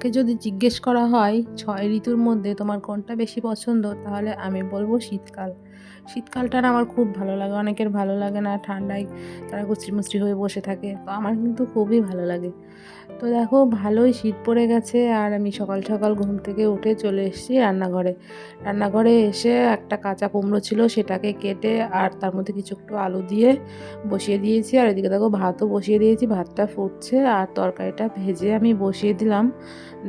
আমাকে যদি জিজ্ঞেস করা হয় ৬ ঋতুর মধ্যে তোমার কোনটা বেশি পছন্দ, তাহলে আমি বলবো শীতকাল। শীতকালটা না আমার খুব ভালো লাগে। অনেকের ভালো লাগে না, ঠান্ডায় তারা কুচি-মুচি হয়ে বসে থাকে। তো আমার কিন্তু খুবই ভালো লাগে। তো দেখো ভালোই শীত পড়ে গেছে আর আমি সকাল সকাল ঘুম থেকে উঠে চলে এসেছি রান্নাঘরে। রান্নাঘরে এসে একটা কাঁচা কুমড়ো ছিল, সেটাকে কেটে আর তার মধ্যে কিছু একটু আলু দিয়ে বসিয়ে দিয়েছি। আর এদিকে দেখো ভাতও বসিয়ে দিয়েছি, ভাতটা ফুটছে আর তরকারিটা ভেজে আমি বসিয়ে দিলাম।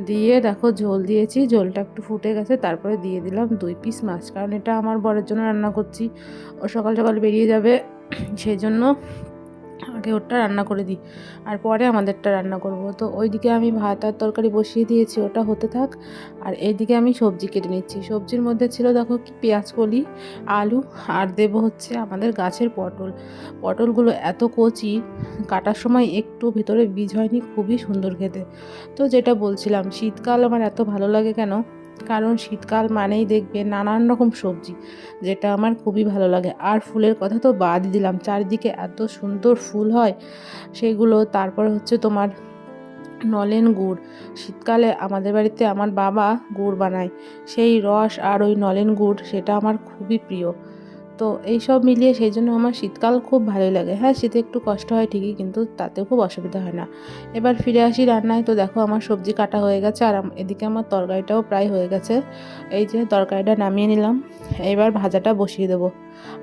দিয়ে দেখো ঝোল দিয়েছি, ঝোলটা একটু ফুটে গেছে, তারপরে দিয়ে দিলাম 2 পিস মাছ, কারণ এটা আমার বরের জন্য রান্না করছি। ও সকাল সকাল বেরিয়ে যাবে, সেই জন্য আগে ওটা রান্না করে দিই আর পরে আমাদেরটা রান্না করব। তো ওইদিকে আমি ভাত আর তরকারি বসিয়ে দিয়েছি, ওটা হতে থাক। আর এইদিকে আমি সবজি কেটে নিচ্ছি। সবজির মধ্যে ছিল দেখো কি পেঁয়াজ কলি, আলু, আর দেবো হচ্ছে আমাদের গাছের পটল। পটলগুলো এত কচি, কাটার সময় একটু ভেতরে বীজ হয়নি, খুবই সুন্দর খেতে। তো যেটা বলছিলাম, শীতকাল আমার এত ভালো লাগে কেন, কারণ শীতকাল মানেই দেখবে নানান রকম সবজি, যেটা আমার খুবই ভালো লাগে। আর ফুলের কথা তো বাদই দিলাম, চারিদিকে এত সুন্দর ফুল হয় সেগুলো। তারপরে হচ্ছে তোমার নলেন গুড়, শীতকালে আমাদের বাড়িতে আমার বাবা গুড় বানায়, সেই রস আর ওই নলেন গুড় সেটা আমার খুবই প্রিয়। তো এই সব মিলিয়ে সেই জন্য আমার শীতকাল খুব ভালোই লাগে। হ্যাঁ, শীতে একটু কষ্ট হয় ঠিকই, কিন্তু তাতে খুব অসুবিধা হয় না। এবার ফিরে আসি রান্নায়। তো দেখো আমার সবজি কাটা হয়ে গেছে আর এদিকে আমার তরকারিটাও প্রায় হয়ে গেছে। এই যে তরকারিটা নামিয়ে নিলাম, এবার ভাজাটা বসিয়ে দেবো।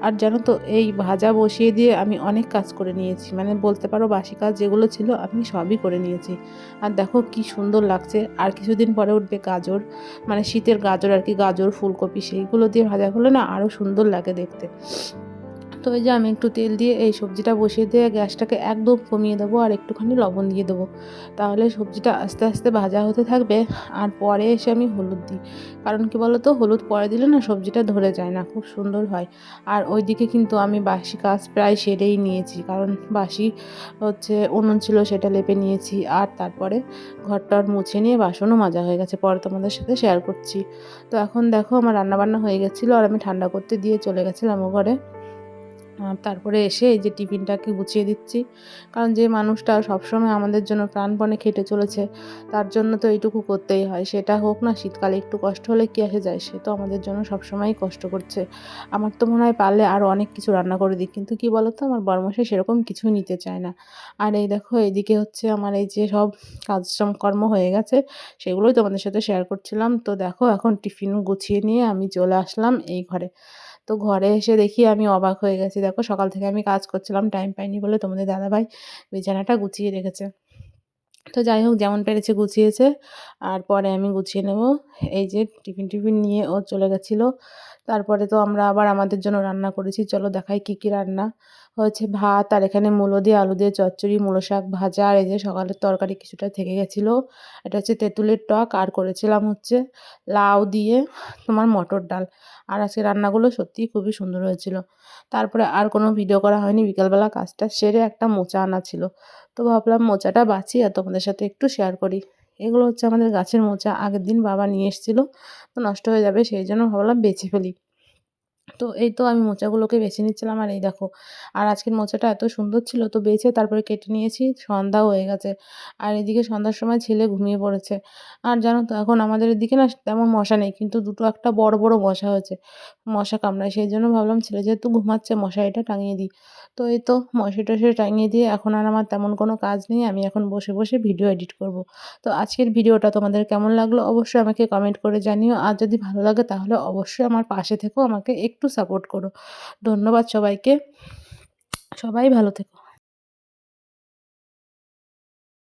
আর জানো তো, এই ভাজা বসিয়ে দিয়ে আমি অনেক কাজ করে নিয়েছি, মানে বলতে পারো বাসি কাজ যেগুলো ছিল আমি সবই করে নিয়েছি। আর দেখো কি সুন্দর লাগছে। আর কিছুদিন পরে উঠবে গাজর, মানে শীতের গাজর আর কি, গাজর ফুলকপি, সেইগুলো দিয়ে ভাজা করলে না আরও সুন্দর লাগে দেখতে। তো এই যে আমি একটু তেল দিয়ে এই সবজিটা বসিয়ে দিয়ে গ্যাসটাকে একদম কমিয়ে দেবো আর একটুখানি লবণ দিয়ে দেবো, তাহলে সবজিটা আস্তে আস্তে ভাজা হতে থাকবে। আর পরে এসে আমি হলুদ দিই, কারণ কি বলো তো, হলুদ পরে দিলে না সবজিটা ধরে যায় না, খুব সুন্দর হয়। আর ওইদিকে কিন্তু আমি বাসি কাজ প্রায় সেরেই নিয়েছি, কারণ বাসি হচ্ছে উনুন ছিল, সেটা লেপে নিয়েছি। আর তারপরে ঘরটার মুছে নিয়ে বাসনও মাজা হয়ে গেছে, পরে তোমাদের সাথে শেয়ার করছি। তো এখন দেখো আমার রান্নাবান্না হয়ে গেছিলো আর আমি ঠান্ডা করতে দিয়ে চলে গেছিলাম ও ঘরে। তারপরে এসে এই যে টিফিনটাকে গুছিয়ে দিচ্ছি, কারণ যে মানুষটা সবসময় আমাদের জন্য প্রাণপণে খেটে চলেছে, তার জন্য তো এইটুকু করতেই হয়। সেটা হোক না শীতকালে, একটু কষ্ট হলে কী আসে যায়, সে তো আমাদের জন্য সবসময়ই কষ্ট করছে। আমার তো মনে হয় পারলে আরও অনেক কিছু রান্না করে দিই, কিন্তু কী বলো তো, আমার বরমশাই সেরকম কিছু নিতে চায় না। আর এই দেখো এইদিকে হচ্ছে আমার এই যে সব কাজকর্ম হয়ে গেছে, সেগুলোই তোমাদের সাথে শেয়ার করছিলাম। তো দেখো এখন টিফিন গুছিয়ে নিয়ে আমি চলে আসলাম এই ঘরে। তো ঘরে এসে দেখি আমি অবাক হয়ে গেছি। দেখো সকাল থেকে আমি কাজ করছিলাম, টাইম পাইনি বলে তোমাদের দাদাভাই বিছানাটা গুছিয়ে রেখেছে। তো যাই হোক, যেমন পেরেছে গুছিয়েছে, আর পরে আমি গুছিয়ে নেব। এই যে টিফিন নিয়ে ও চলে গেছিলো। তারপরে তো আমরা আবার আমাদের জন্য রান্না করেছি, চলো দেখাই কি কি রান্না হয়েছে। ভাত, আর এখানে মূলো দিয়ে আলু দিয়ে চচ্চড়ি, মূলো শাক ভাজা, আর এই যে সকালের তরকারি কিছুটা থেকে গেছিলো, এটা হচ্ছে তেঁতুলের টক, আর করেছিলাম হচ্ছে লাউ দিয়ে তোমার মটর ডাল। আর আজকে রান্নাগুলো সত্যিই খুবই সুন্দর হয়েছিল। তারপরে আর কোনো ভিডিও করা হয়নি, বিকালবেলা কাজটা সেরে একটা মোচা আনা ছিল, তো ভাবলাম মোচাটা বাছি আর তোমাদের সাথে একটু শেয়ার করি। এগুলো হচ্ছে আমাদের গাছের মোচা, আগের দিন বাবা নিয়ে এসেছিলো, তো নষ্ট হয়ে যাবে সেই জন্য ভাবলাম বেছে ফেলি। তো এই তো আমি মোচাগুলোকে বেছে নিচ্ছিলাম, আর এই দেখো, আর আজকের মোচাটা এত সুন্দর ছিল, তো বেছে তারপরে কেটে নিয়েছি। সন্ধ্যাও হয়ে গেছে, আর এদিকে সন্ধ্যার সময় ছেলে ঘুমিয়ে পড়েছে। আর জানো তো, এখন আমাদের এদিকে না তেমন মশা নেই, কিন্তু দুটো একটা বড় বড় মশা হয়েছে, মশা কামড়ায়, সেই জন্য ভাবলাম ছেলে যেহেতু ঘুমাচ্ছে মশারিটা টাঙিয়ে দিই। তো এই তো মশারি টশারি টাঙিয়ে দিয়ে এখন আর আমার তেমন কোনো কাজ নেই, আমি এখন বসে বসে ভিডিও এডিট করব। তো আজকের ভিডিওটা তোমাদের কেমন লাগলো অবশ্যই আমাকে কমেন্ট করে জানিও, আর যদি ভালো লাগে তাহলে অবশ্যই আমার পাশে থেকো, আমাকে একটু সাপোর্ট করো। ধন্যবাদ সবাইকে, সবাই ভালো থেকো।